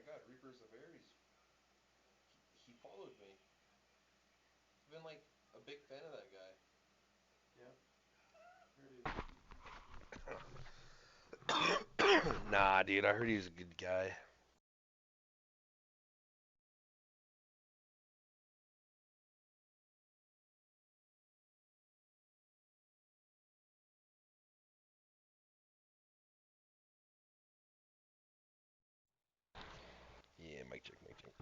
God, Reapers of Ares. He followed me. I've been like a big fan of that guy. Yeah, heard he's Nah, dude, I heard he's a good guy. Yeah, mic check, mic check.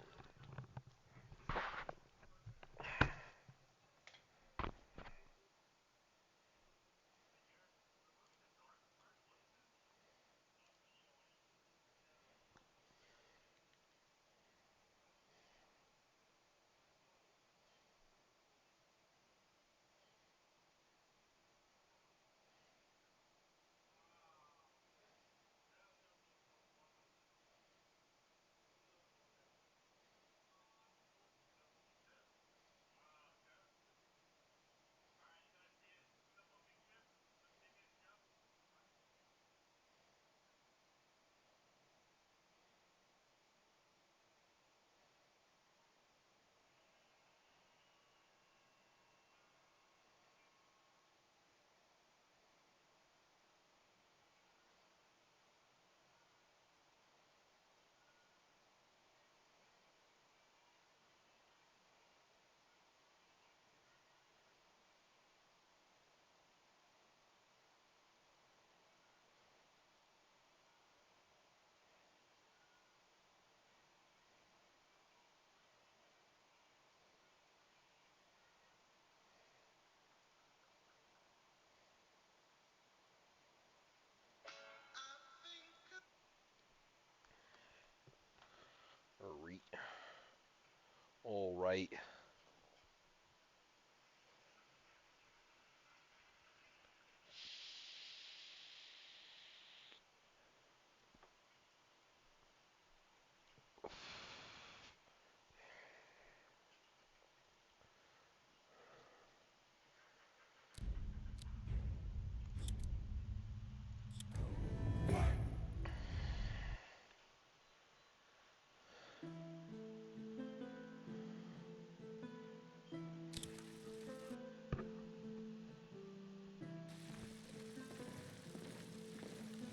All right.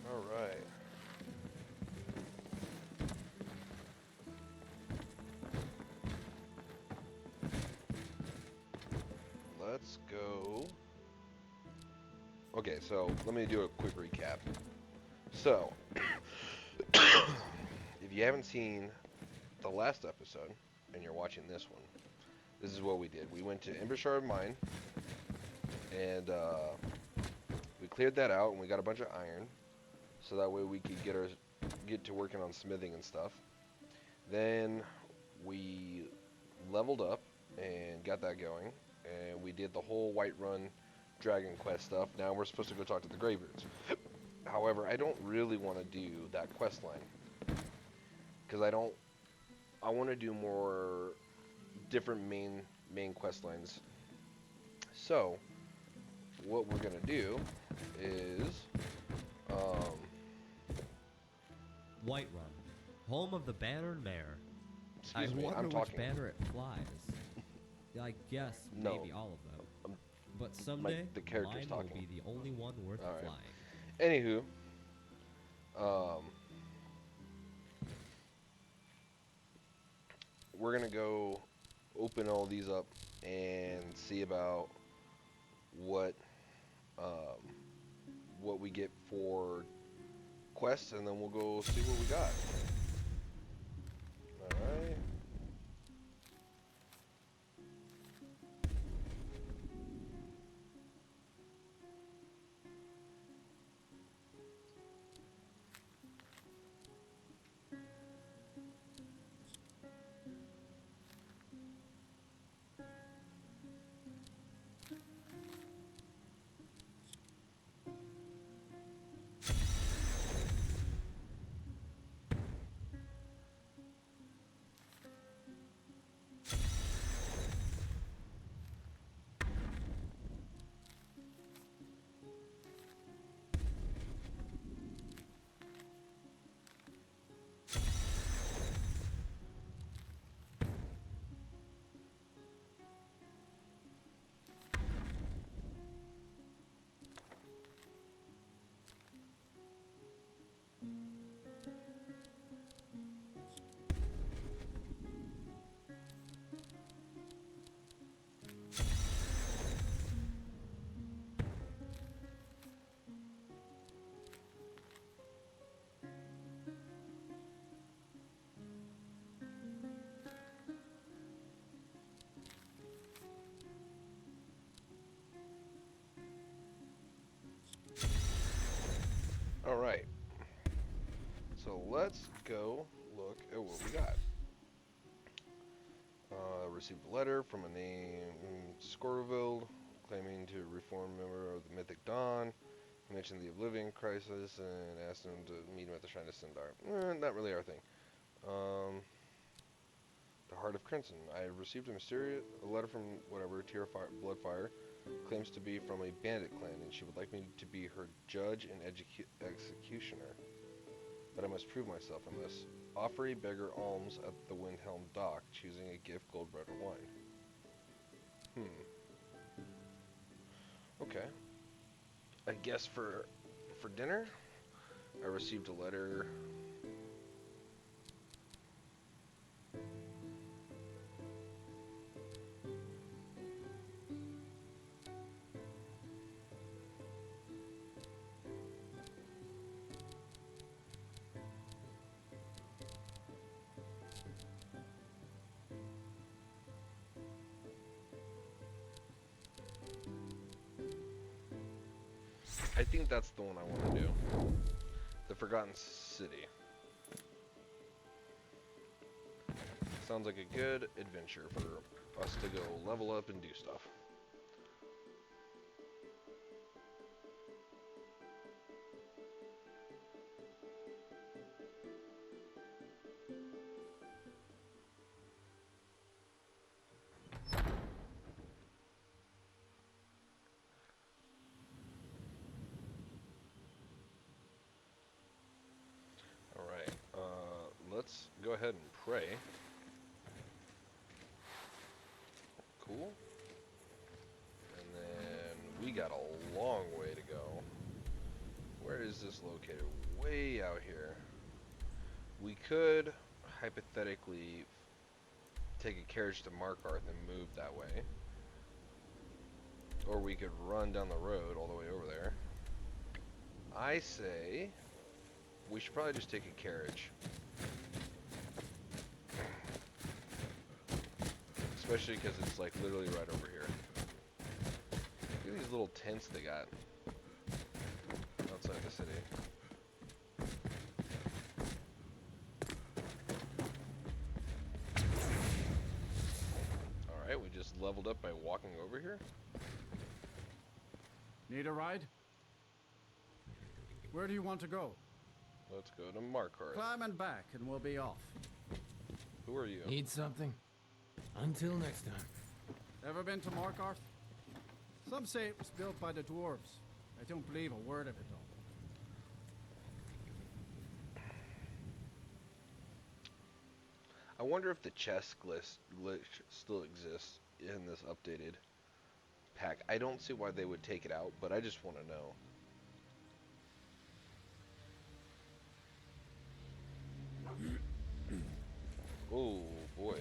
All right. Let's go. Okay, so let me do a quick recap. So, if you haven't seen the last episode and you're watching this one, this is what we did. We went to Embershard Mine and we cleared that out and we got a bunch of iron, so that way we could get to working on smithing and stuff. Then we leveled up and got that going, and we did the whole Whiterun Dragon Quest stuff. Now we're supposed to go talk to the Greybeards. However, I don't really want to do that quest line because I don't. I want to do more different main quest lines. So what we're gonna do is, um, Whiterun, home of the bannered mare. I excuse me, I'm wonder which talking. banner it flies. I guess No, maybe all of them. um, But someday, the character's mine will talking. be the only one worth All right. flying. Anywho, um, we're gonna go open all these up and see about what um, what we get for quests, and then we'll go see what we got. All right. So let's go look at what we got. Received a letter from a named Scorville claiming to reform member of the Mythic Dawn. He mentioned the Oblivion Crisis and asked him to meet him at the Shrine of Sindar. Not really our thing. The Heart of Crimson. I received a letter from whatever, Bloodfire, claims to be from a bandit clan, and she would like me to be her judge and executioner. But I must prove myself. I must offer a beggar alms at the Windhelm dock, choosing a gift, gold, bread, or wine. Okay. I guess for dinner, I received a letter. I think that's the one I want to do. The Forgotten City. Sounds like a good adventure for us to go level up and do stuff. Let's go ahead and pray. Cool. And then we got a long way to go. Where is this located? Way out here. We could hypothetically take a carriage to Markarth and move that way. Or we could run down the road all the way over there. I say we should probably just take a carriage. Especially because it's like literally right over here. Look at these little tents they got outside the city. Alright, we just leveled up by walking over here. Need a ride? Where do you want to go? Let's go to Markarth. Climb and back and we'll be off. Who are you? Need something? Until next time. Ever been to Markarth? Some say it was built by the dwarves. I don't believe a word of it though. I wonder if the chest glitch still exists in this updated pack. I don't see why they would take it out, but I just want to know. Oh boy.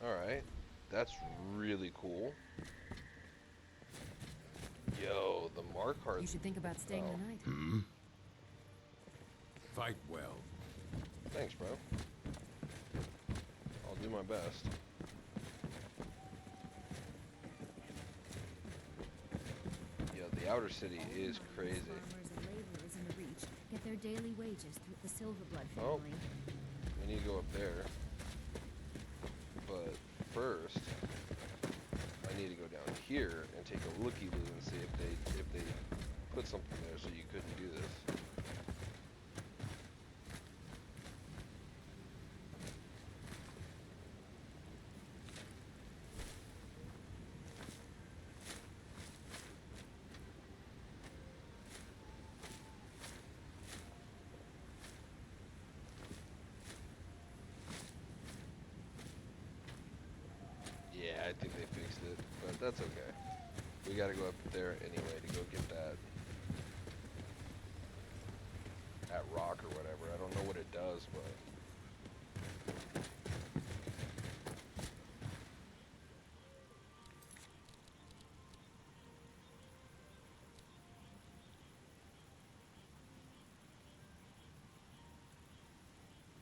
Alright. That's really cool. Yo, the Markarth. You should think about staying the night. Hmm? Fight well. Thanks, bro. I'll do my best. Yeah, the outer city is crazy. Farmers and laborers in the Reach get their daily wages through the Silverblood Oh. family. We need to go up there. But first, I need to go down here and take a looky-loo and see if they put something there so you couldn't do this. Yeah, I think they fixed it, but that's okay. We gotta go up there anyway to go get that rock or whatever. I don't know what it does, but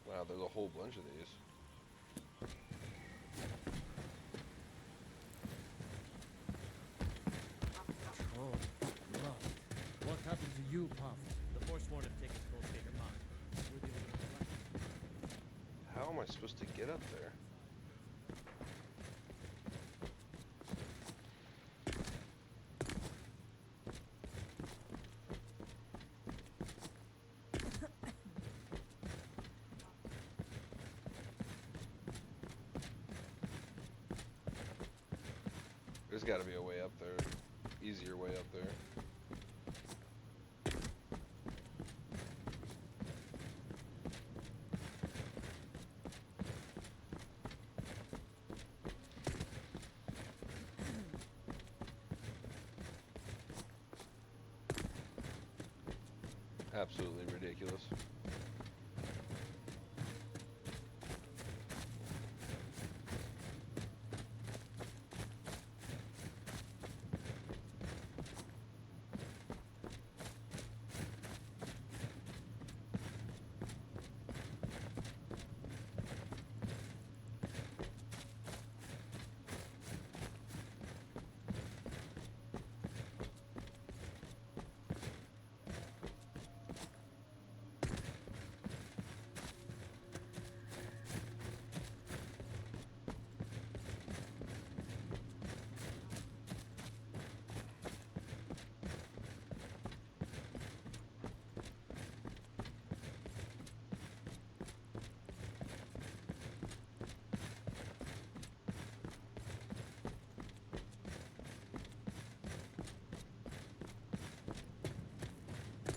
wow, there's a whole bunch of these. Oh, love. What happened to you, Puff? The Forsworn have taken full state of I supposed to get up there? There's got to be a way up there. Easier way up there. Absolutely ridiculous.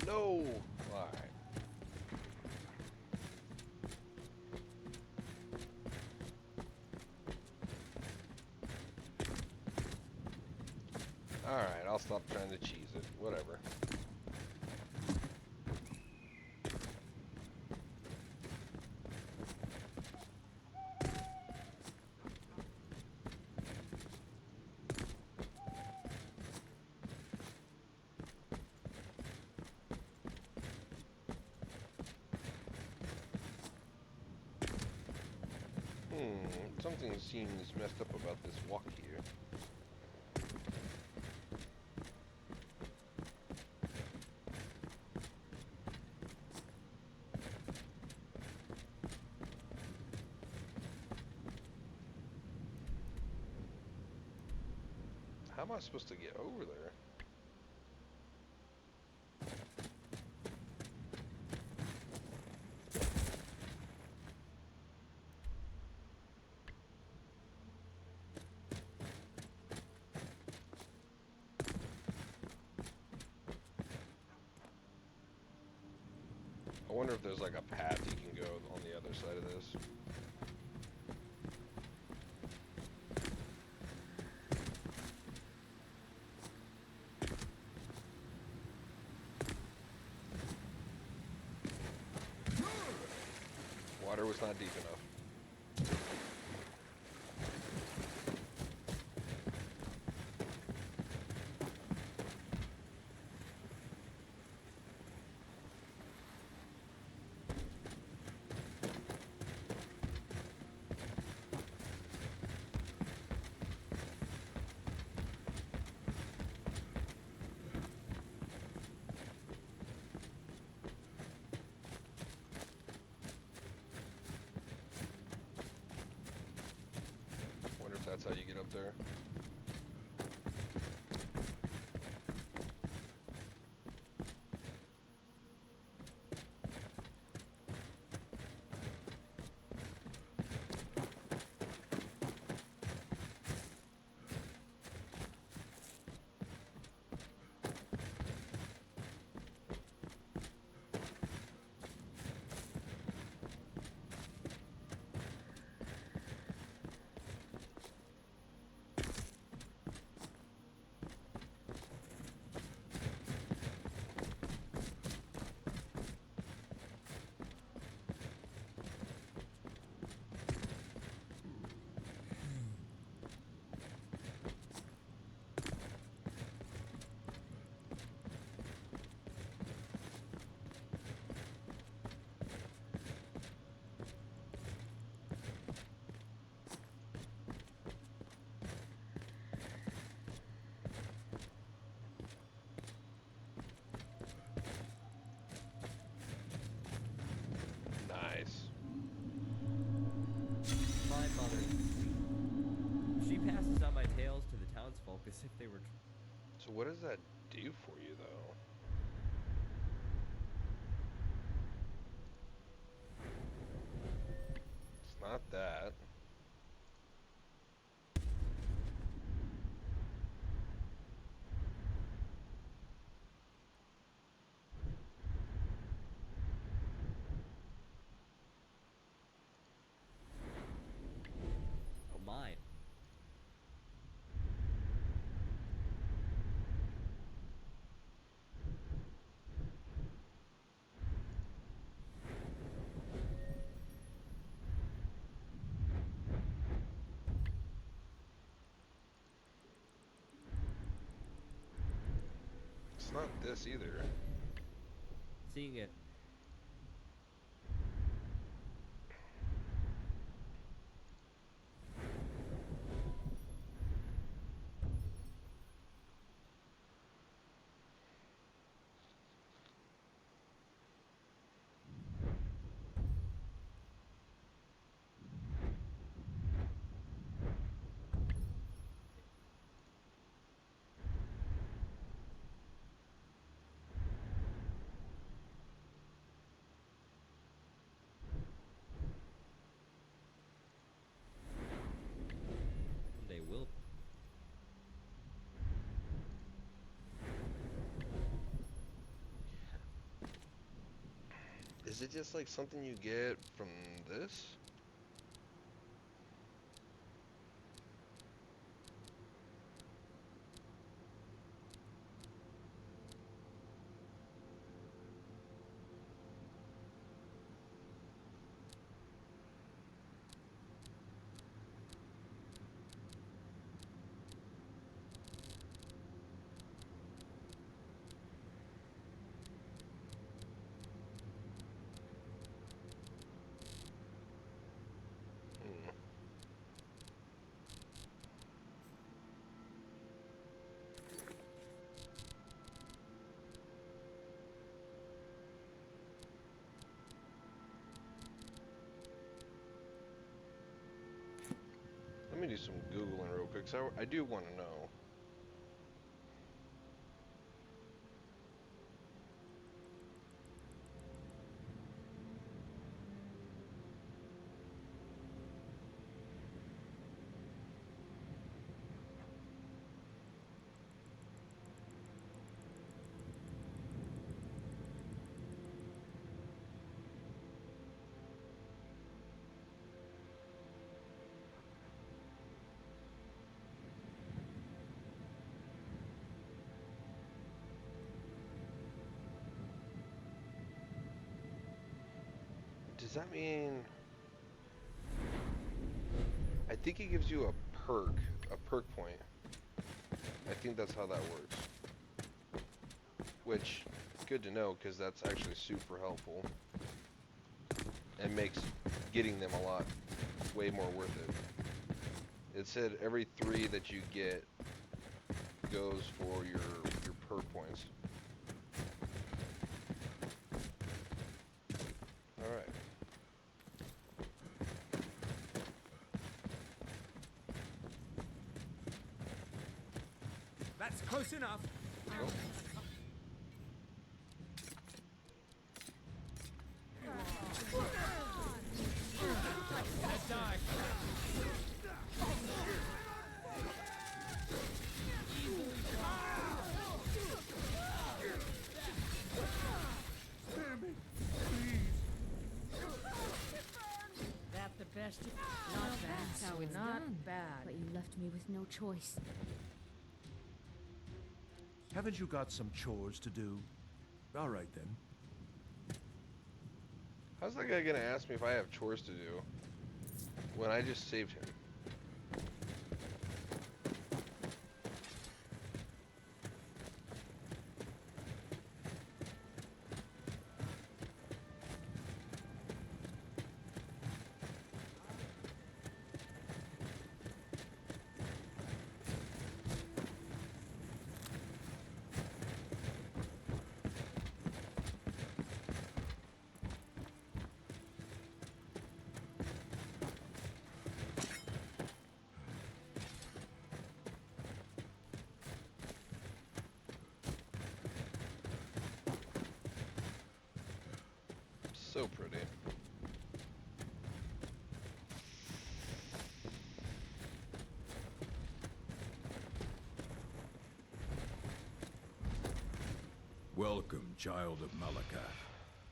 No! Alright. Alright, I'll stop trying to cheese it. Whatever. Something seems messed up about this walk here. How am I supposed to get over there? I wonder if there's like a path you can go on the other side of this. Water was not deep enough. That's how you get up there. if they were. So what does that do for you, though? It's not that. Oh, mine. It's not this either. Seeing it. They will. Is it just like something you get from this? Hmm. Let me do some Googling real quick, 'cause I do want to know. Does that mean... I think it gives you a perk point. I think that's how that works. Which, good to know, because that's actually super helpful. And makes getting them a lot, way more worth it. It said every 3 that you get goes for your perk points. Alright. That's close enough. Go. Die. That the best? Not bad. That's how it's Not done. bad. But you left me with no choice. Haven't you got some chores to do? All right, then. How's that guy gonna ask me if I have chores to do when I just saved him? So pretty. Welcome, child of Malakath.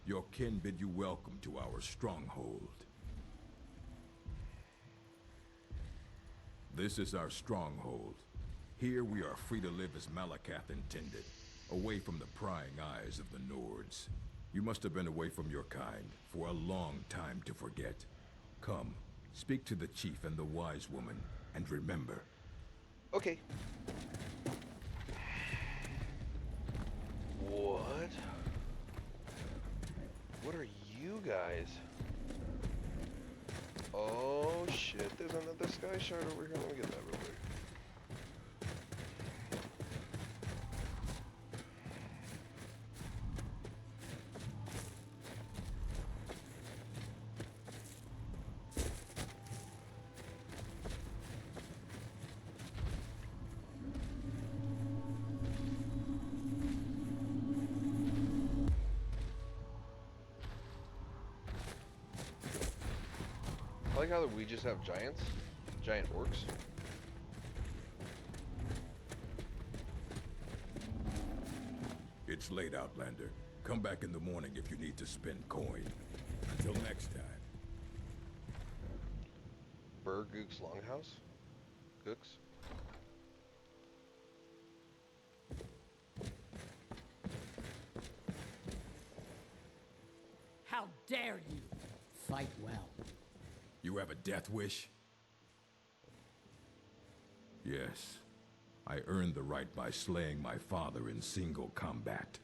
Your kin bid you welcome to our stronghold. This is our stronghold. Here we are free to live as Malakath intended, away from the prying eyes of the Nords. You must have been away from your kind for a long time to forget. Come, speak to the chief and the wise woman, and remember. Okay. What? What are you guys? Oh shit, there's another sky shard over here. Let me get that real quick. I like how we just have giants, giant orcs. It's late, Outlander. Come back in the morning if you need to spend coin. Until next time. Gook's Longhouse? Gooks? How dare you! Fight well. You have a death wish? Yes. I earned the right by slaying my father in single combat.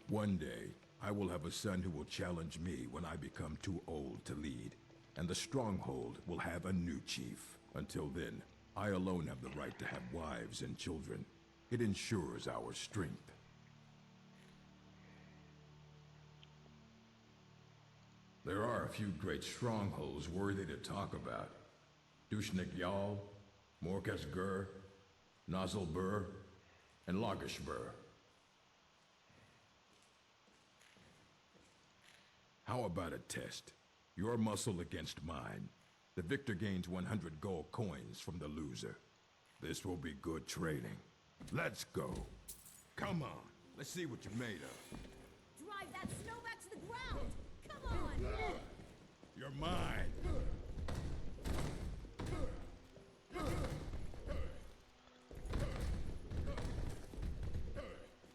One day, I will have a son who will challenge me when I become too old to lead, and the stronghold will have a new chief. Until then, I alone have the right to have wives and children. It ensures our strength. There are a few great strongholds worthy to talk about. Dushnik Yal, Morkas Gur, Nozzlebur, and Logishbur. How about a test? Your muscle against mine. The victor gains 100 gold coins from the loser. This will be good training. Let's go. Come on, let's see what you're made of. Drive that snow back to the ground! Come on! You're mine.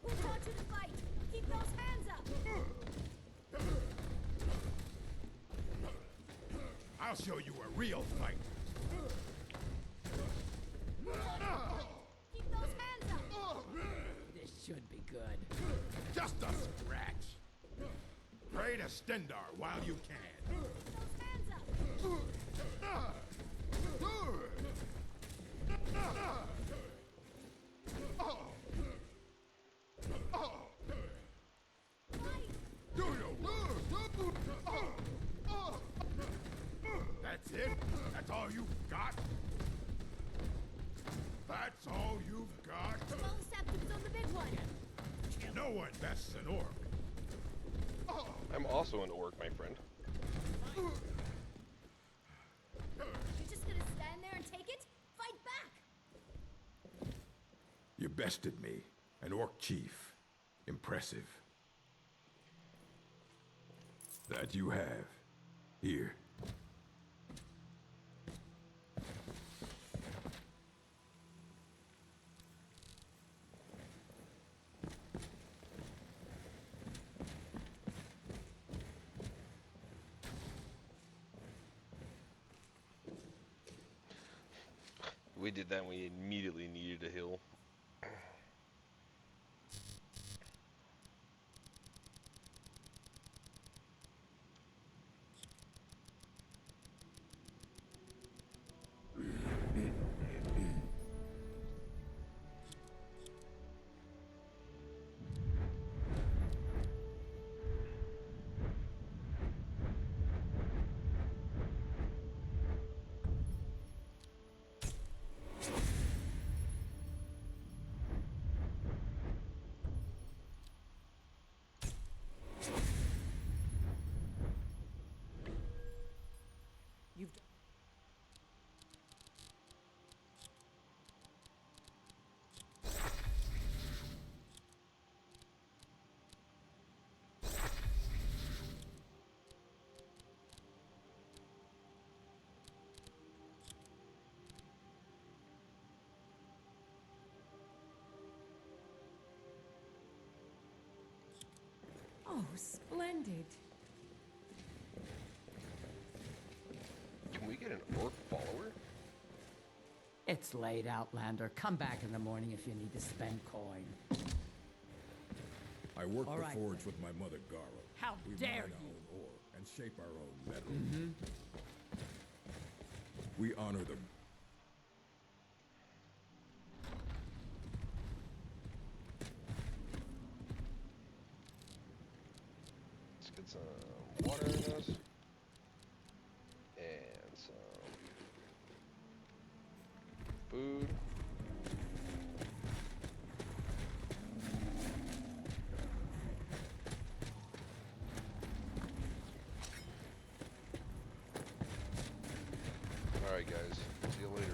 Who taught you to fight? Keep those hands up! I'll show you a real fight. Keep those hands up! This should be good. Just a scratch. Pray to Stendar while you can. Keep those hands up! That's it? That's all you've got? That's all you've got? Bone Septum's on the big one! No one bests an orc. I'm also an orc, my friend. You're just gonna stand there and take it? Fight back! You bested me. An orc chief. Impressive. That you have. Here. We did that and we immediately needed a hill. Oh, splendid. Can we get an orc follower? It's late, Outlander. Come back in the morning if you need to spend coin. I work All the right, forge with my mother, Garo. How we dare mine our you. own ore and shape our own metal. We honor them. Let's get some water in us. And some food. Alright guys, see you later.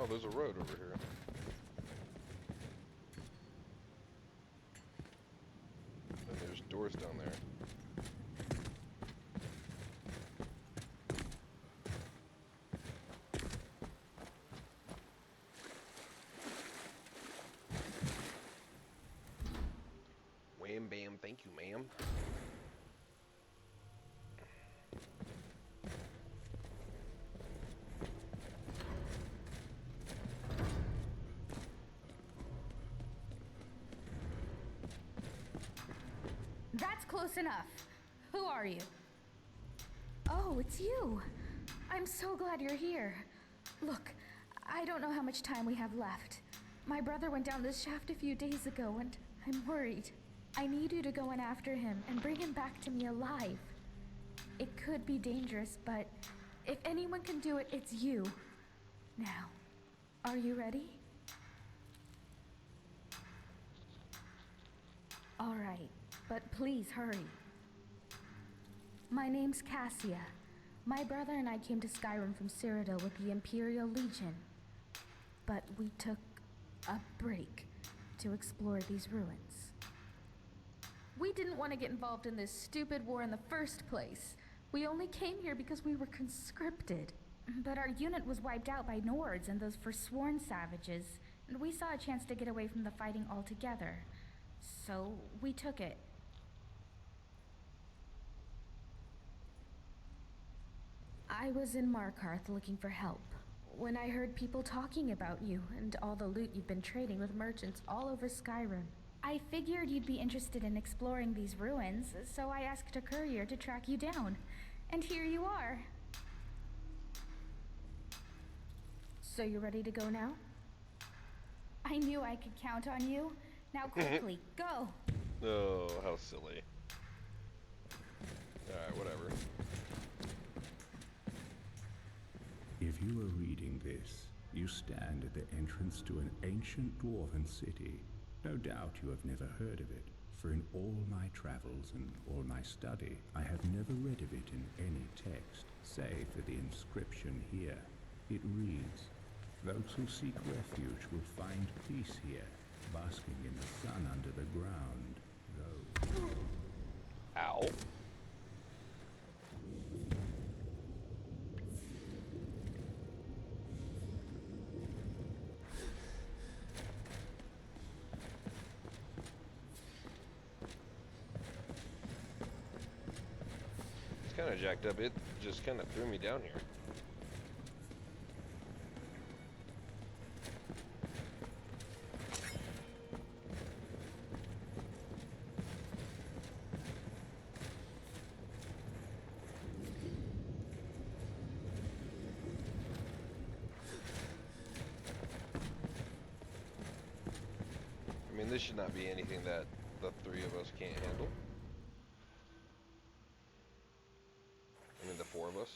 Oh, there's a road over here. And there's doors down there. Wham bam, thank you, ma'am. That's close enough. Who are you? Oh, it's you. I'm so glad you're here. Look, I don't know how much time we have left. My brother went down this shaft a few days ago, and I'm worried. I need you to go in after him and bring him back to me alive. It could be dangerous, but if anyone can do it, it's you. Now, are you ready? All right, but please hurry. My name's Cassia. My brother and I came to Skyrim from Cyrodiil with the Imperial Legion. But we took a break to explore these ruins. We didn't want to get involved in this stupid war in the first place. We only came here because we were conscripted. But our unit was wiped out by Nords and those forsworn savages, and we saw a chance to get away from the fighting altogether. So we took it. I was in Markarth looking for help when I heard people talking about you and all the loot you've been trading with merchants all over Skyrim. I figured you'd be interested in exploring these ruins, so I asked a courier to track you down. And here you are. So you ready to go now? I knew I could count on you. Now quickly, go! Oh, how silly. Alright, whatever. If you are reading this, you stand at the entrance to an ancient dwarven city. No doubt you have never heard of it, for in all my travels and all my study, I have never read of it in any text, save for the inscription here. It reads, "Those who seek refuge will find peace here, basking in the sun under the ground, though." Ow. It's kind of jacked up. It just kind of threw me down here. I mean, this should not be anything that the three of us can't handle. I mean, the four of us.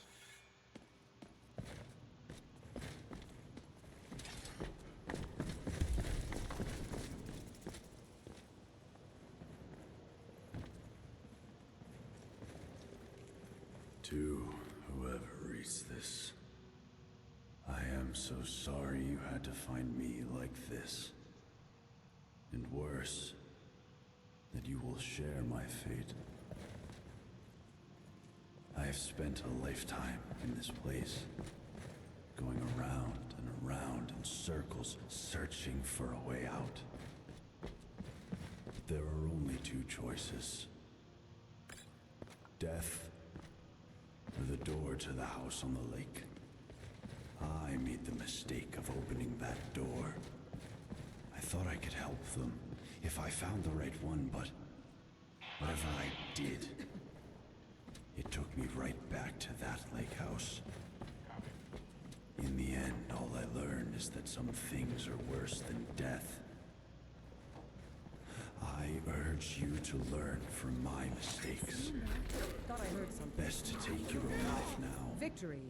To whoever reads this, I am so sorry you had to find me like this. And worse, that you will share my fate. I have spent a lifetime in this place, going around and around in circles, searching for a way out. There are only two choices. Death, or the door to the house on the lake. I made the mistake of opening that door. I thought I could help them if I found the right one, but whatever I did, it took me right back to that lake house. In the end, all I learned is that some things are worse than death. I urge you to learn from my mistakes. Thought I heard something. Best to take your own life now. Victory.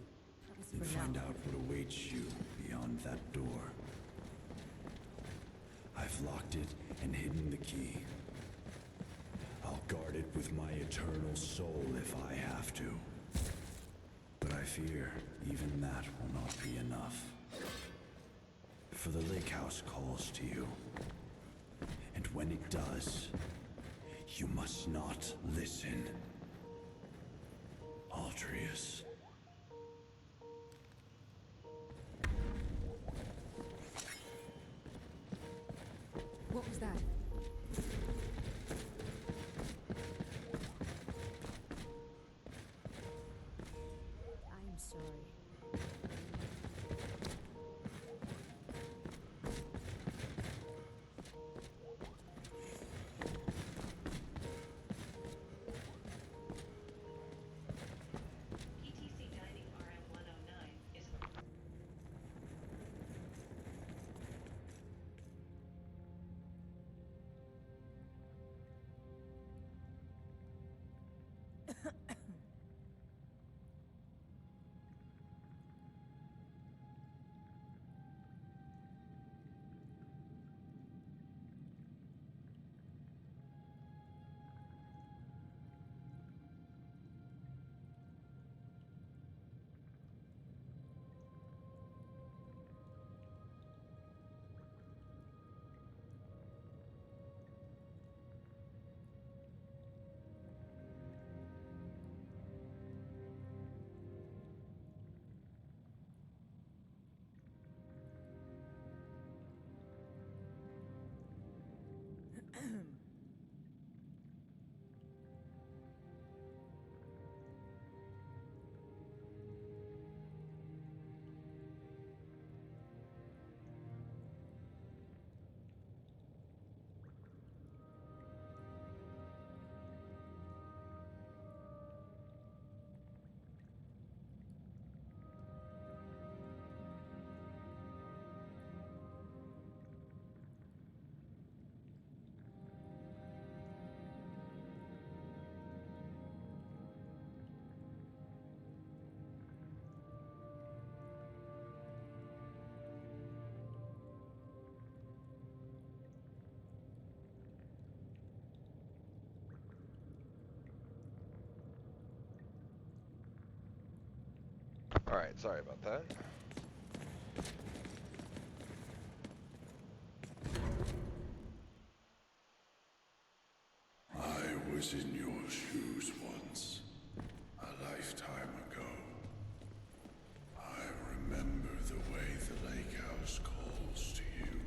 That was And for find now. out what awaits you beyond that door. I've locked it and hidden the key. I'll guard it with my eternal soul if I have to. But I fear even that will not be enough. For the lake house calls to you. And when it does, you must not listen. Altrius. What was that? I'm sorry. PTC Dining RM109 is... Alright, sorry about that. I was in your shoes once, a lifetime ago. I remember the way the lake house calls to you.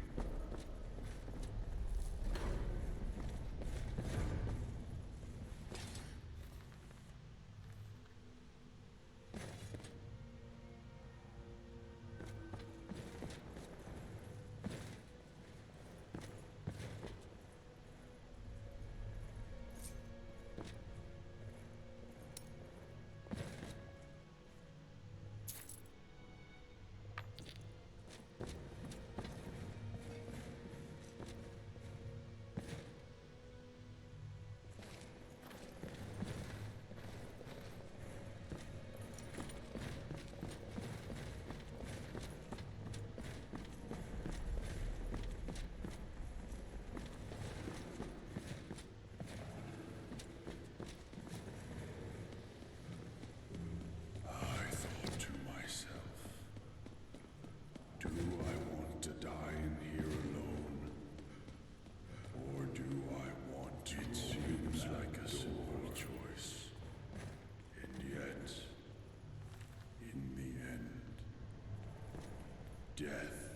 Death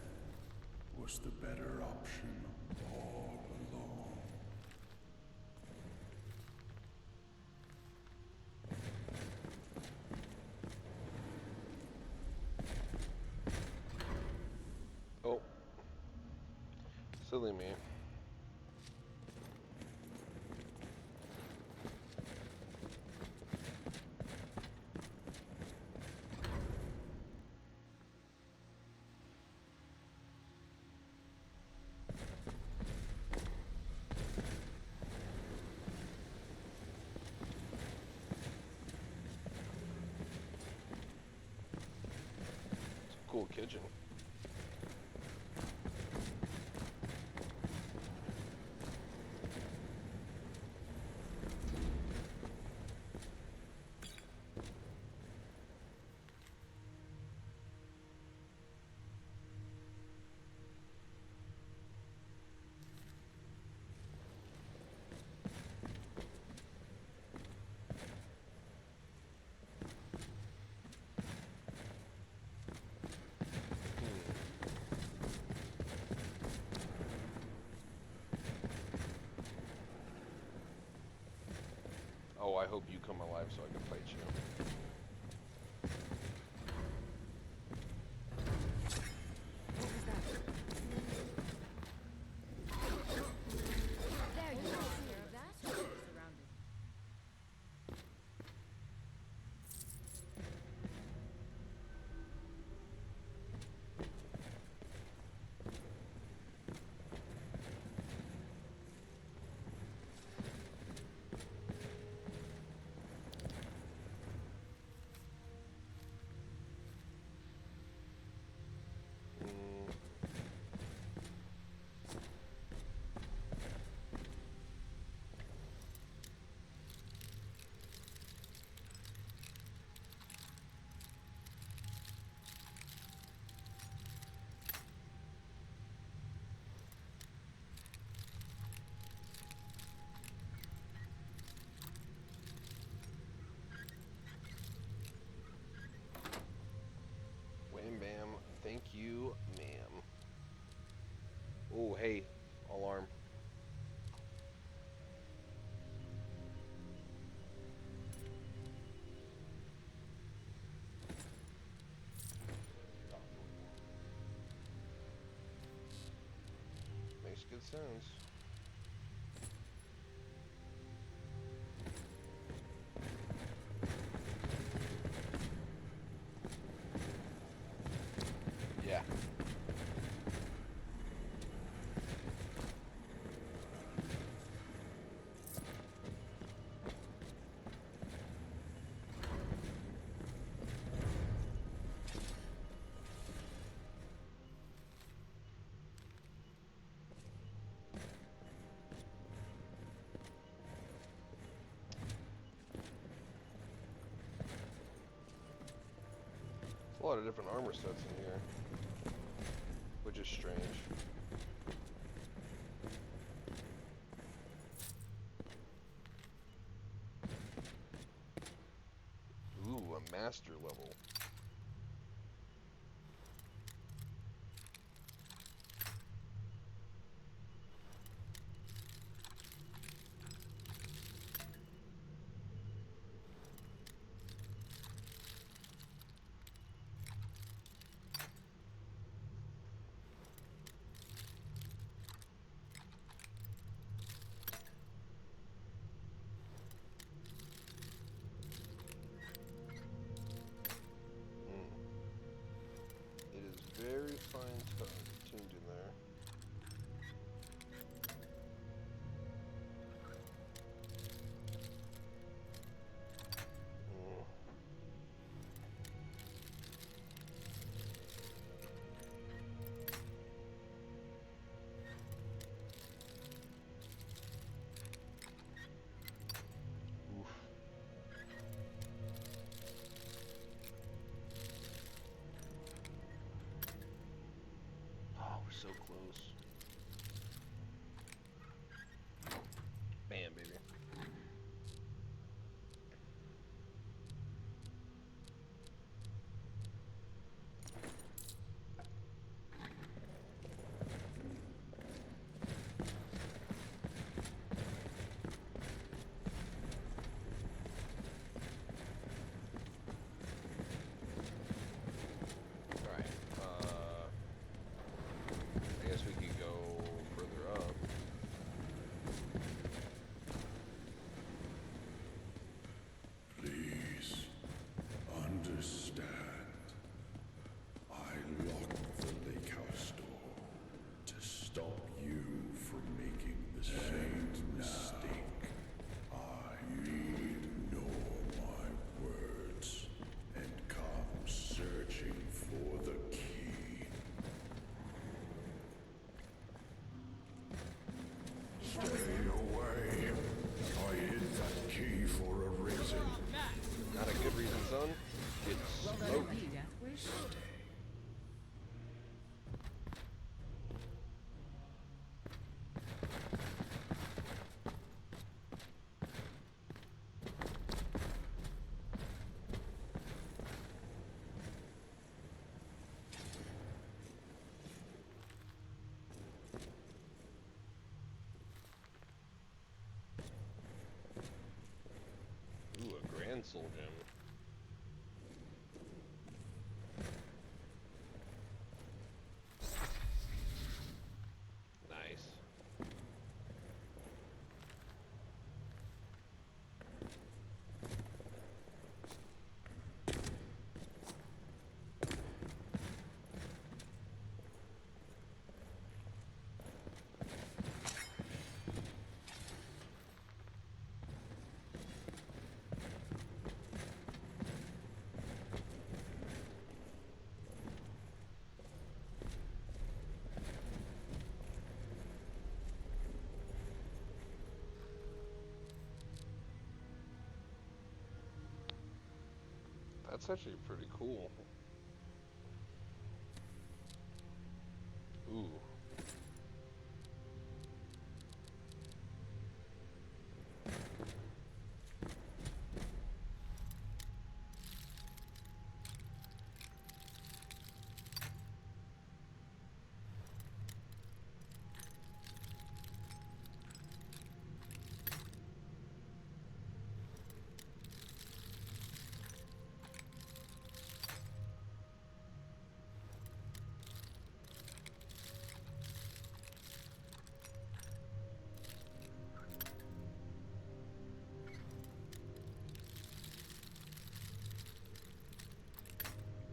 was the better option all along. Oh. Silly me. It's a cool kitchen. Oh, I hope you come alive so I can fight you. What was that? There you are. Care of that? Surrounded. Wham bam. Thank you, ma'am. Oh, hey. Alarm. Makes good sense. Yeah. A lot of different armor sets in here, which is strange. Ooh, a master level. It is very fine tuned in there. Oof. Oh, we're so close. Bam, baby. son. Get smoked. Ooh, a Grand Soul Gem. Nice. That's actually pretty cool. Ooh.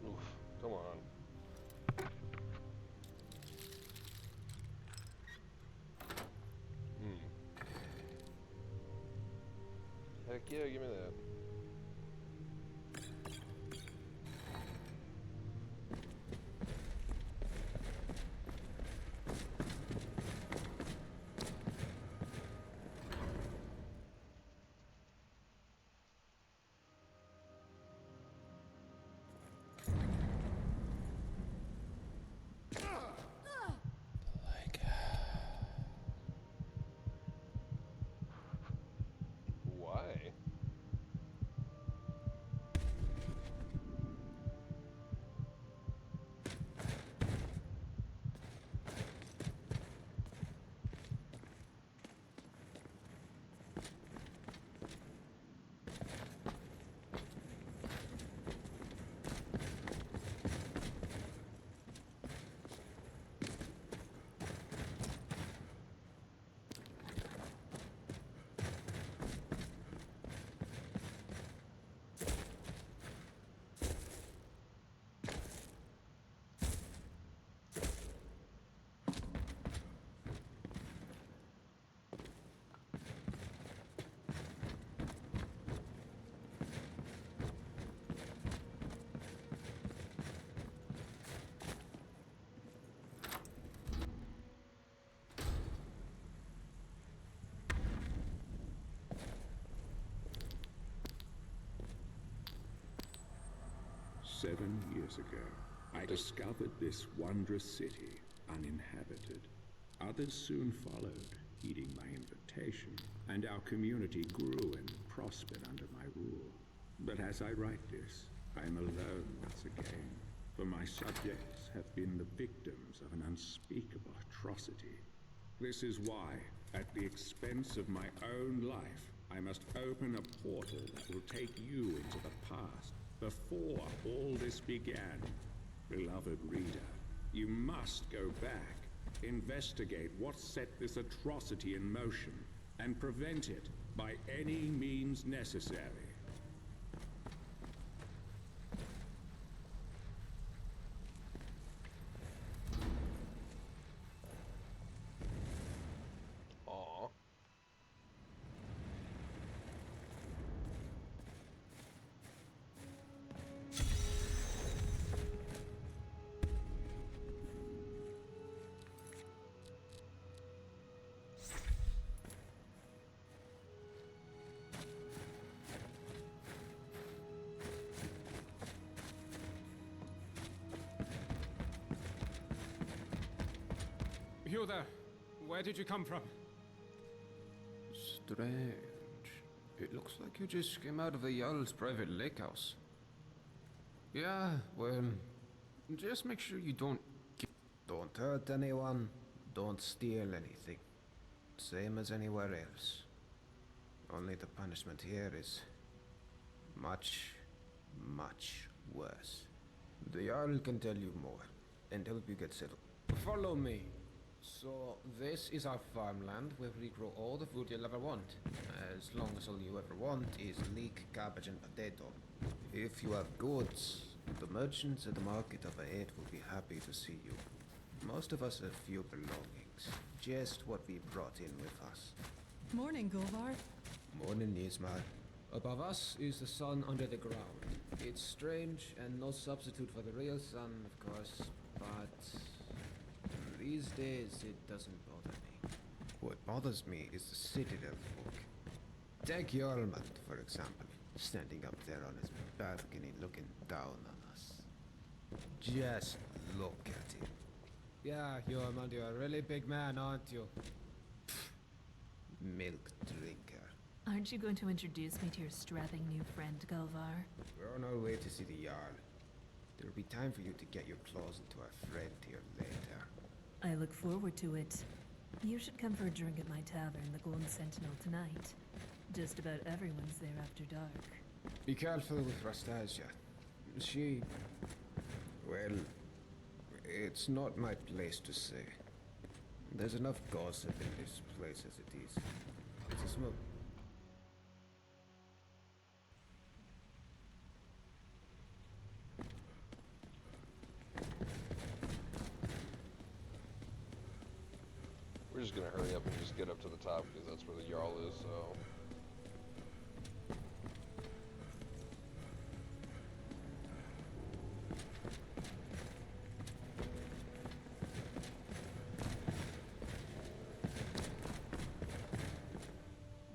Oof. Come on. Heck yeah, give me that. Why? "7 years ago, I discovered this wondrous city uninhabited. Others soon followed, heeding my invitation, and our community grew and prospered under my rule. But as I write this, I'm alone once again, for my subjects have been the victims of an unspeakable atrocity. This is why, at the expense of my own life, I must open a portal that will take you into the past, before all this began. Beloved reader, you must go back, investigate what set this atrocity in motion, and prevent it by any means necessary." Aw. You there. Where did you come from? Strange. It looks like you just came out of the Jarl's private lake house. Yeah, well, just make sure you don't hurt anyone, don't steal anything. Same as anywhere else. Only the punishment here is much, much worse. The Jarl can tell you more and help you get settled. Follow me. So, this is our farmland where we grow all the food you'll ever want. As long as all you ever want is leek, cabbage, and potato. If you have goods, the merchants at the market up ahead will be happy to see you. Most of us have few belongings. Just what we brought in with us. Morning, Golvar. Morning, Nismar. Above us is the sun under the ground. It's strange and no substitute for the real sun, of course, but these days it doesn't bother me. What bothers me is the citadel folk. Take Jormund, for example, standing up there on his balcony looking down on us. Just look at him. Yeah, Jormund, you're a really big man, aren't you? Milk drinker. Aren't you going to introduce me to your strapping new friend, Golvar? We're on our way to see the Jarl. There'll be time for you to get your claws into our friend here later. I look forward to it. You should come for a drink at my tavern, the Golden Sentinel, tonight. Just about everyone's there after dark. Be careful with Rastasia. She... well... it's not my place to say. There's enough gossip in this place as it is. It's a smoke. We're just gonna hurry up and just get up to the top because that's where the Jarl is, so...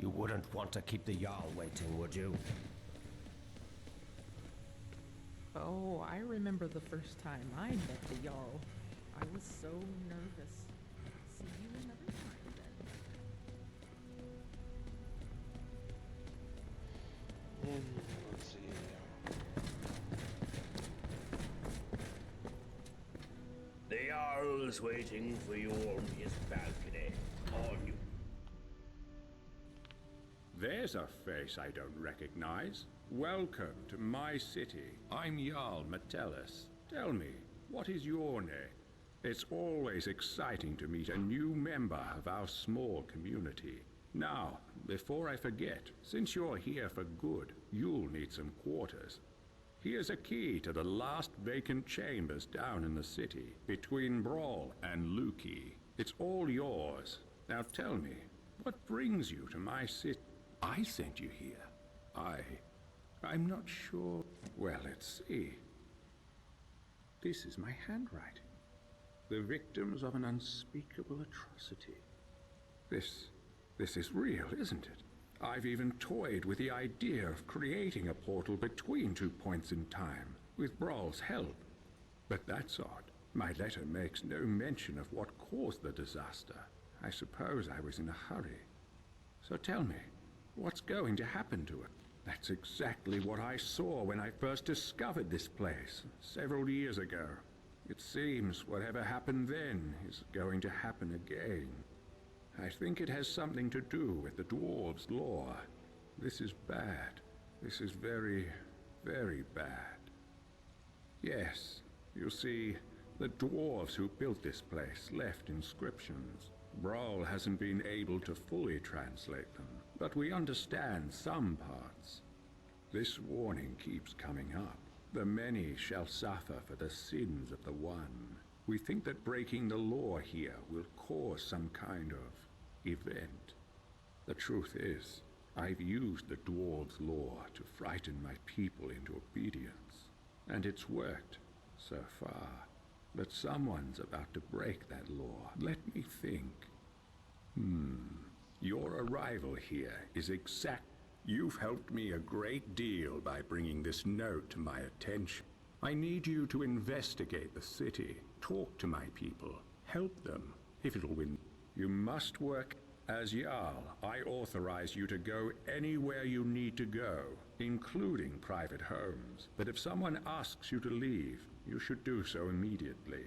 You wouldn't want to keep the Jarl waiting, would you? Oh, I remember the first time I met the Jarl. I was so nervous. See you another time, then. Let's see. The Jarl's waiting for you on his balcony. On you. There's a face I don't recognize. Welcome to my city. I'm Jarl Metellus. Tell me, what is your name? It's always exciting to meet a new member of our small community. Now, before I forget, since you're here for good, you'll need some quarters. Here's a key to the last vacant chambers down in the city, between Brawl and Lukey. It's all yours. Now tell me, what brings you to my city? I sent you here. I'm not sure. Well, let's see. This is my handwriting. The victims of an unspeakable atrocity. This is real, isn't it? I've even toyed with the idea of creating a portal between 2 points in time, with Brawl's help. But that's odd. My letter makes no mention of what caused the disaster. I suppose I was in a hurry. So tell me, what's going to happen to it? That's exactly what I saw when I first discovered this place, several years ago. It seems whatever happened then is going to happen again. I think it has something to do with the dwarves' law. This is bad. This is very, very bad. Yes, you see, the dwarves who built this place left inscriptions. Brawl hasn't been able to fully translate them, but we understand some parts. This warning keeps coming up. The many shall suffer for the sins of the one. We think that breaking the law here will cause some kind of event. The truth is, I've used the dwarves' law to frighten my people into obedience, and it's worked so far. But someone's about to break that law. Let me think. Your arrival here is exact. You've helped me a great deal by bringing this note to my attention. I need you to investigate the city, talk to my people, help them. if it'll win. You must work as Jarl. I authorize you to go anywhere you need to go, including private homes. But if someone asks you to leave, you should do so immediately.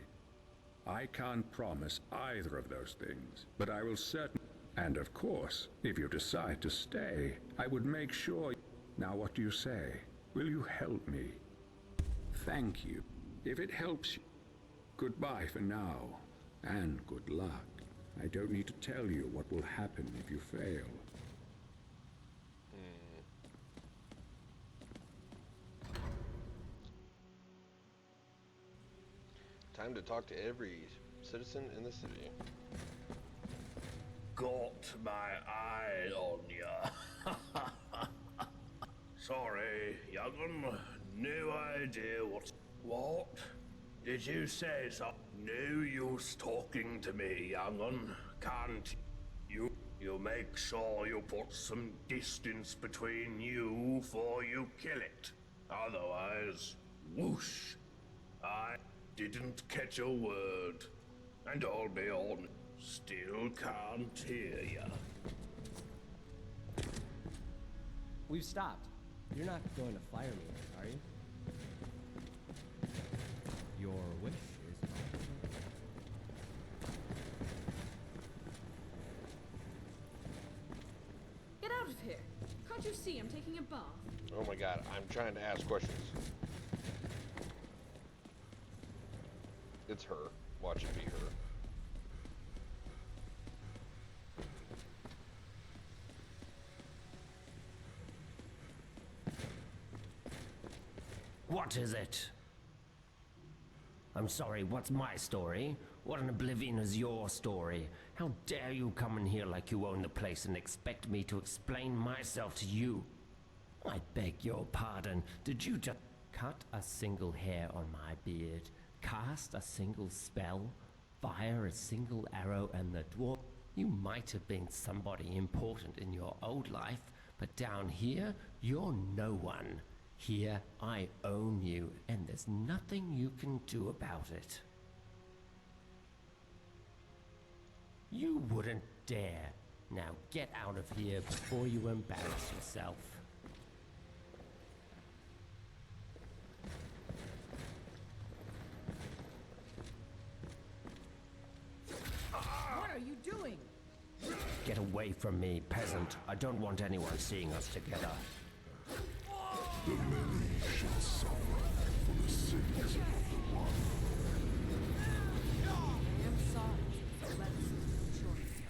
I can't promise either of those things, but I will certainly... And of course, if you decide to stay, I would make sure... Now what do you say? Will you help me? Thank you. If it helps you, goodbye for now, and good luck. I don't need to tell you what will happen if you fail. Time to talk to every citizen in the city. Got my eye on ya. Sorry, young'un. No idea what... What? Did you say so? No use talking to me, young'un. Can't you? You make sure you put some distance between you before you kill it. Otherwise, whoosh. I didn't catch a word. And I'll be on. Still can't hear ya. We've stopped. You're not going to fire me, are you? Your wish is Get out of here. Can't you see I'm taking a bath? Oh my god, I'm trying to ask questions. It's her. Watch it be her. What is it? I'm sorry, what's my story? What in oblivion is your story? How dare you come in here like you own the place and expect me to explain myself to you? I beg your pardon, did you just cut a single hair on my beard, cast a single spell, fire a single arrow, and the dwarf? You might have been somebody important in your old life, but down here, you're no one. Here, I own you, and there's nothing you can do about it. You wouldn't dare. Now get out of here before you embarrass yourself. What are you doing? Get away from me, peasant. I don't want anyone seeing us together. The many shall suffer for the sins of the one. I am sorry. Let's enjoy it.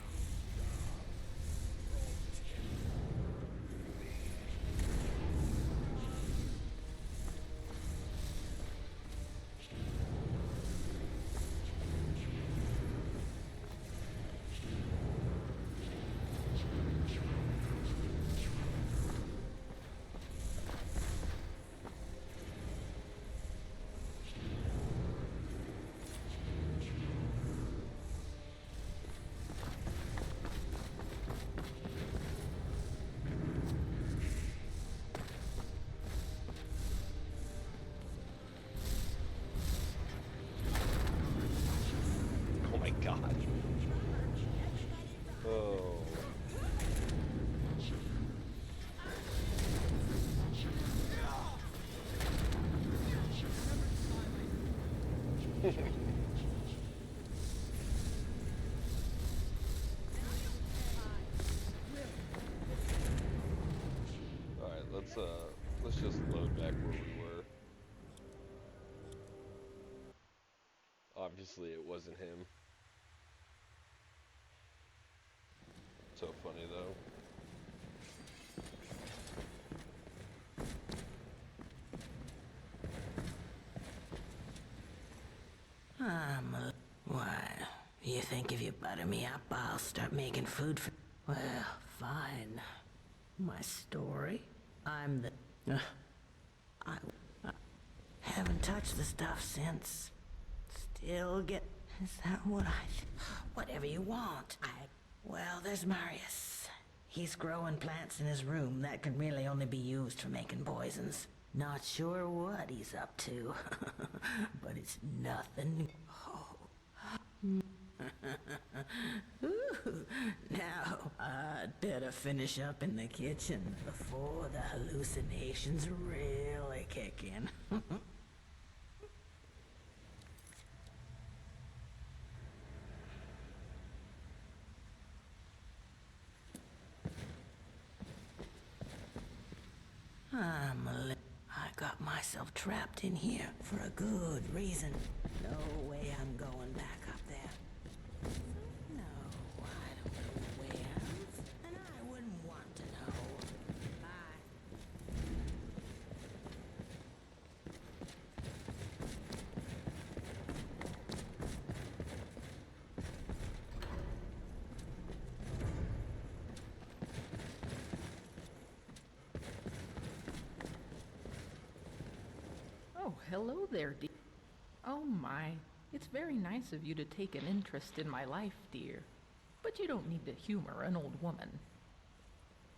Oh my god. Oh. Alright, let's just load back where we were. Obviously it wasn't him. So funny though. What? You think if you butter me up, I'll start making food for... Well, fine. My story? I'm the... I haven't touched the stuff since. Still get... Is that what I... Whatever you want. Well, there's Marius. He's growing plants in his room that can really only be used for making poisons. Not sure what he's up to, but it's nothing. Oh. Ooh, now, I'd better finish up in the kitchen before the hallucinations really kick in. I got myself trapped in here for a good reason. No way I'm going back up there. No, I don't know where, and I wouldn't want to know. Bye. Oh, hello there, dear. Oh my, it's very nice of you to take an interest in my life, dear. But you don't need to humor an old woman.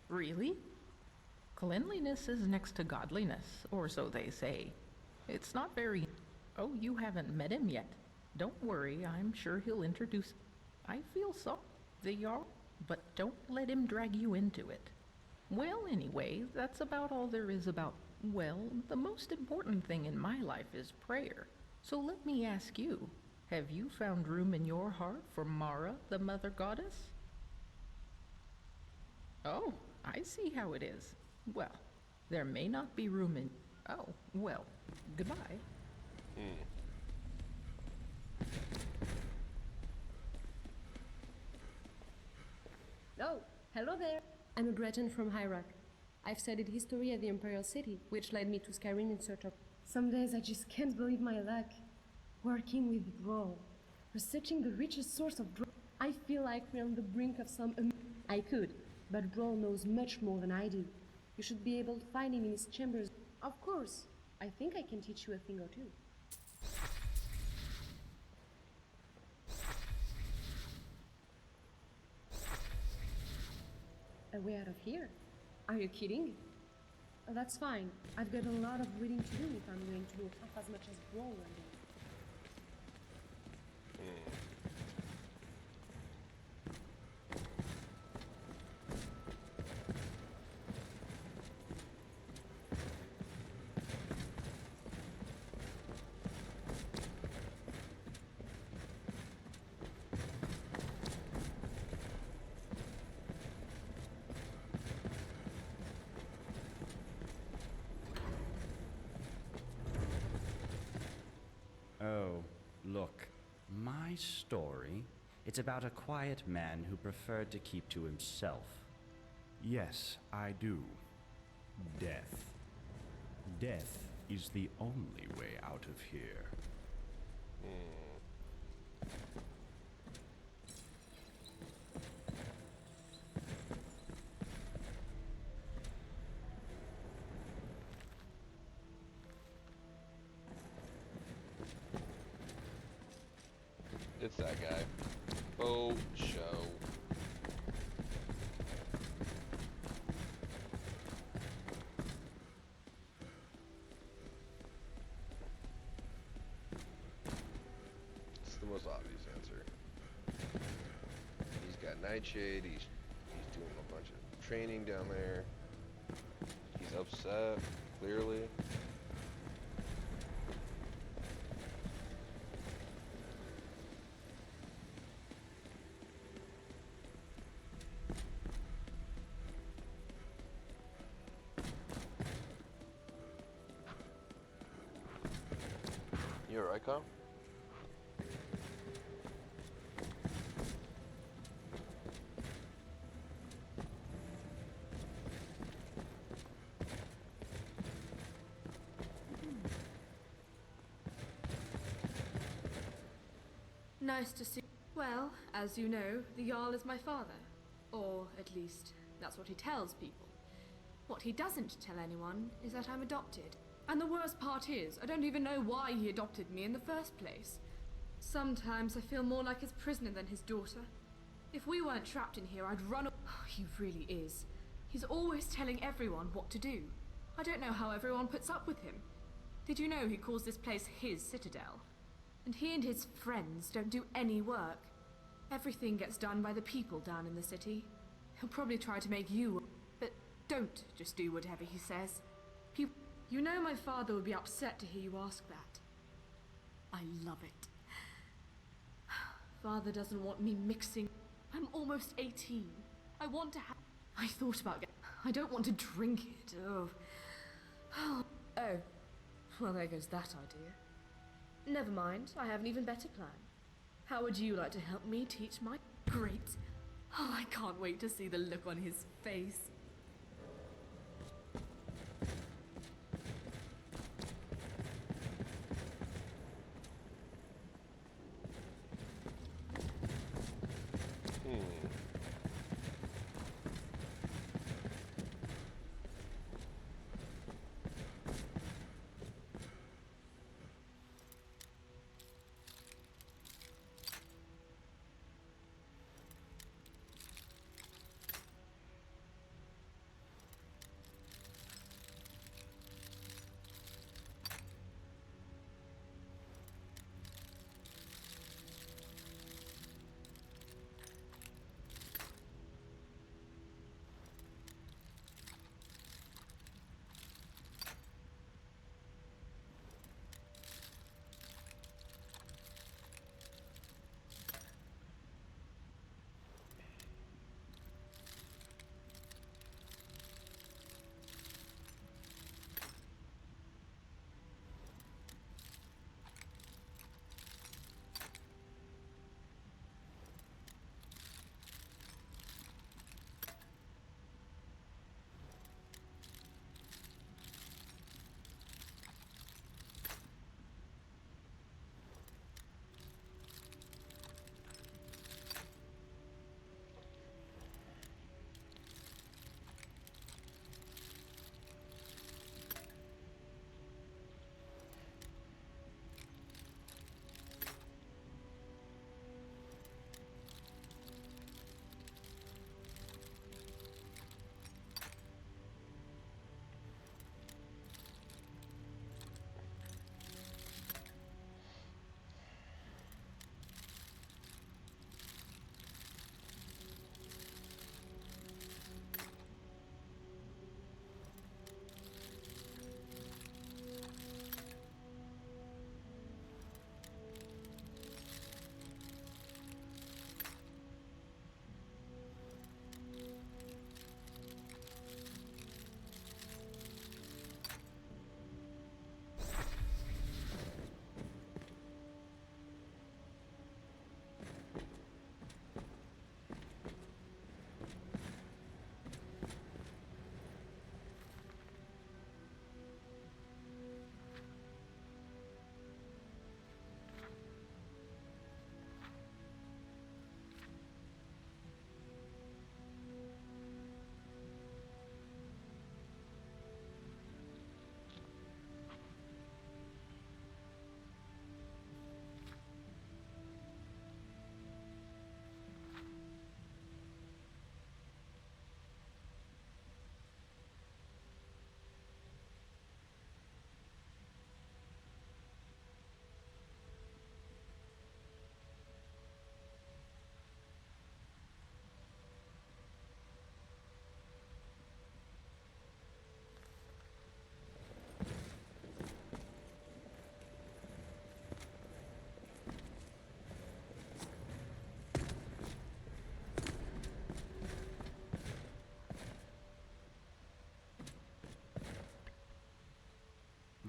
Really? Cleanliness is next to godliness, or so they say. It's not very... Oh, you haven't met him yet. Don't worry, I'm sure he'll introduce... I feel so. They are, but don't let him drag you into it. Well, anyway, that's about all there is about... Well, the most important thing in my life is prayer. So let me ask you, have you found room in your heart for Mara, the mother goddess? Oh, I see how it is. Well, there may not be room in... Oh, well, goodbye. Oh, hello there. I'm a Breton from Hyrock. I've studied history at the Imperial City, which led me to Skyrim in search of... Some days I just can't believe my luck. Working with Brawl, researching the richest source of Brawl. I feel like we're on the brink of some... I could, but Brawl knows much more than I do. You should be able to find him in his chambers. Of course. I think I can teach you a thing or two. A way out of here? Are you kidding? Oh, that's fine. I've got a lot of reading to do if I'm going to know half as much as Brawl one day. Oh, look. My story, it's about a quiet man who preferred to keep to himself. Yes, I do. Death. Death is the only way out of here. It's that guy. Oh, show. It's the most obvious answer. He's got Nightshade. He's doing a bunch of training down there. He's upset, clearly. You alright, Kyle? Nice to see. Well, as you know, the Jarl is my father. Or, at least, that's what he tells people. What he doesn't tell anyone is that I'm adopted. And the worst part is, I don't even know why he adopted me in the first place. Sometimes I feel more like his prisoner than his daughter. If we weren't trapped in here, I'd run. He really is. He's always telling everyone what to do. I don't know how everyone puts up with him. Did you know he calls this place his citadel? And he and his friends don't do any work. Everything gets done by the people down in the city. He'll probably try to make you... But don't just do whatever he says. You know my father would be upset to hear you ask that. I love it. Father doesn't want me mixing... I'm almost 18. I want to have... I thought about I don't want to drink it. Oh. Oh. Well, there goes that idea. Never mind. I have an even better plan. How would you like to help me teach my... Great. Oh, I can't wait to see the look on his face.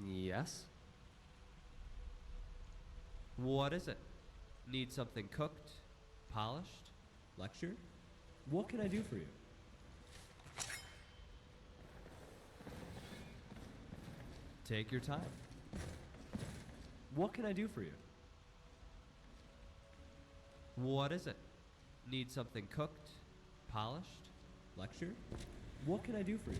Yes? What is it? Need something cooked? Polished? Lectured? What can I do for you? Take your time. What can I do for you? What is it? Need something cooked? Polished? Lectured? What can I do for you?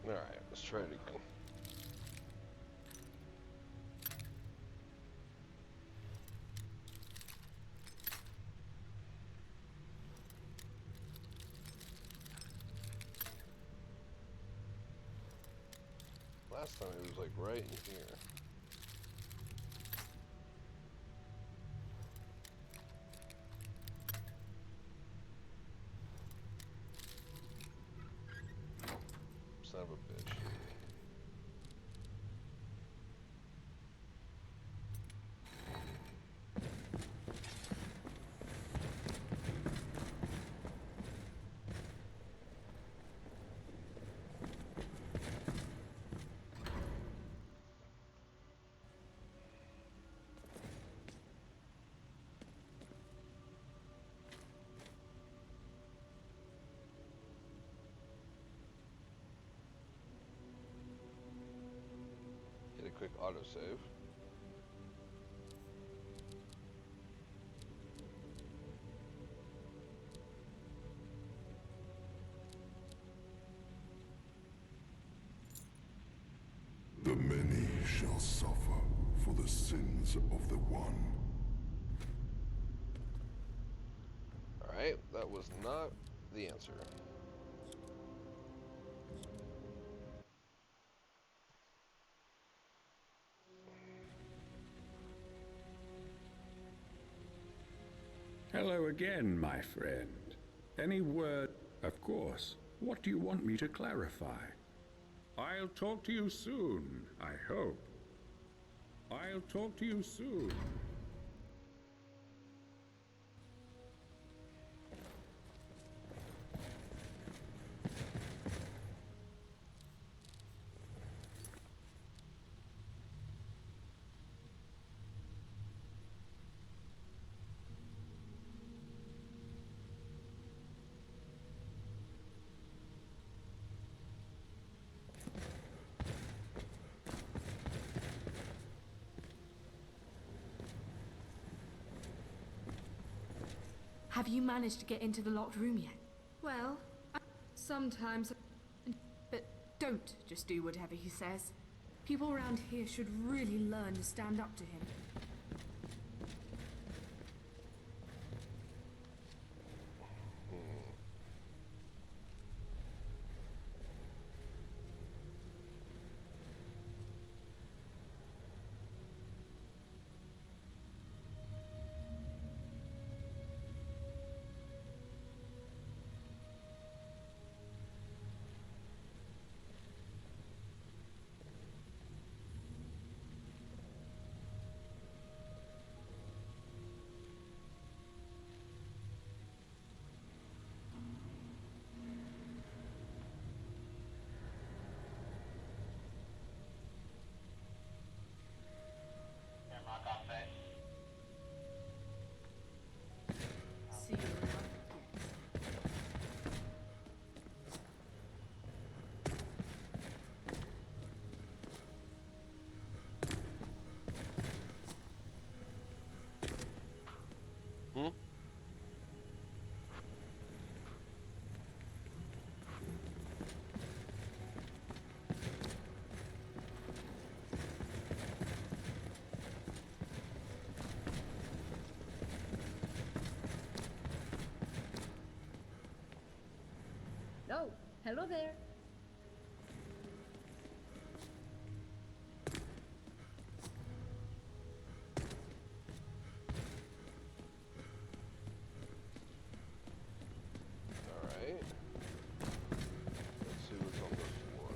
Alright, let's try it again. Last time it was like right in here. Son of a bitch. Hit a quick autosave. The many shall suffer for the sins of the one. Alright, that was not the answer. Hello again, my friend. Any word? Of course. What do you want me to clarify? I'll talk to you soon, I hope. I'll talk to you soon. Have you managed to get into the locked room yet? Well, sometimes. But don't just do whatever he says. People around here should really learn to stand up to him. See you around. Hmm? Oh, hello there. Alright. Let's see what's on the floor.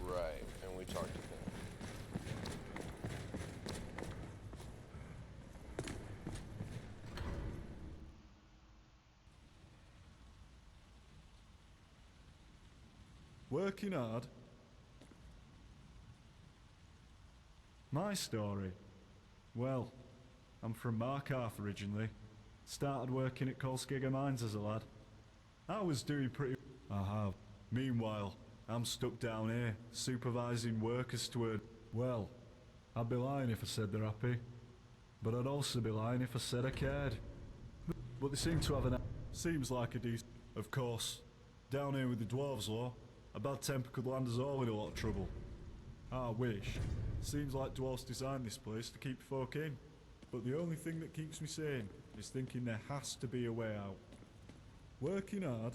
Right, and we talked to him. Working hard? My story? Well, I'm from Markarth originally. Started working at Kolskegger Mines as a lad. I was doing pretty... I have. Meanwhile, I'm stuck down here, supervising workers to earn... Well, I'd be lying if I said they're happy. But I'd also be lying if I said I cared. But they seem to have an... Seems like a decent... Of course, down here with the dwarves law, a bad temper could land us all in a lot of trouble. I wish. Seems like dwarves designed this place to keep folk in. But the only thing that keeps me sane is thinking there has to be a way out. Working hard.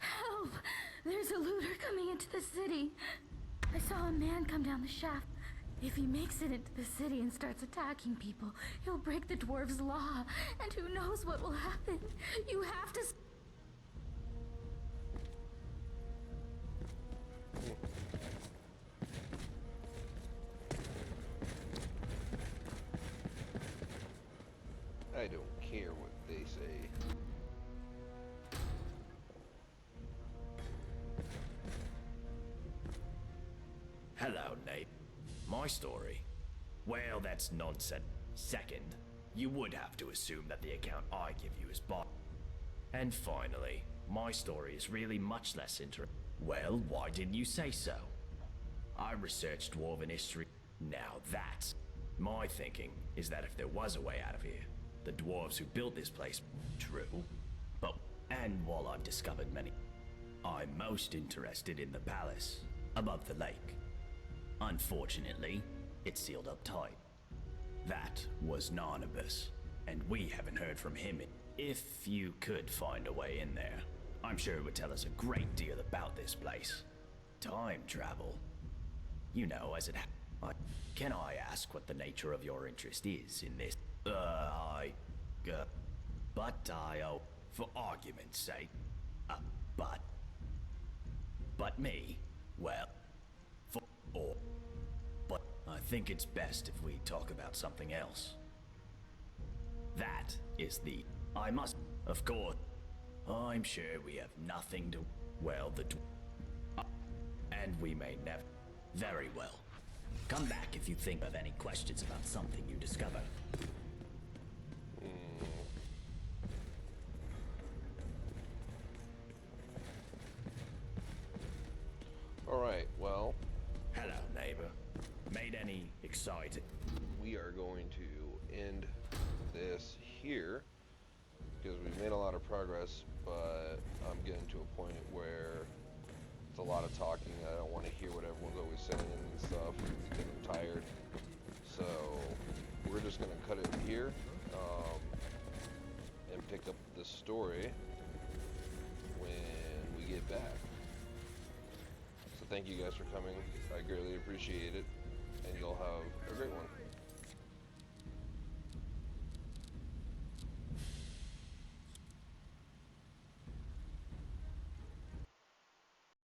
Help! There's a looter coming into the city. I saw a man come down the shaft. If he makes it into the city and starts attacking people, he'll break the dwarves' law. And who knows what will happen? You have to... I don't care what they say. Hello, Nate. My story? Well, that's nonsense. Second, you would have to assume that the account I give you is bought. And finally, my story is really much less interesting. Well, why didn't you say so? I researched Dwarven history. Now that's... My thinking is that if there was a way out of here, the dwarves who built this place... True. But... And while I've discovered many... I'm most interested in the palace, above the lake. Unfortunately, it's sealed up tight. That was Narnabas, and we haven't heard from him. If you could find a way in there, I'm sure it would tell us a great deal about this place. Time travel. You know, as it Can I ask what the nature of your interest is in this? For argument's sake, but me, well, but I think it's best if we talk about something else. That is I must, of course, I'm sure we have nothing to, well, and we may never, very well. Come back if you think of any questions about something you discover. Alright, well... Hello, neighbor. Made any exciting... We are going to end this here, because we've made a lot of progress, but I'm getting to a point where it's a lot of talking. I don't want to hear what everyone's always saying and stuff, because I'm tired. So, we're just going to cut it here, and pick up the story when we get back. So thank you guys for coming. I greatly appreciate it, and you'll have a great one.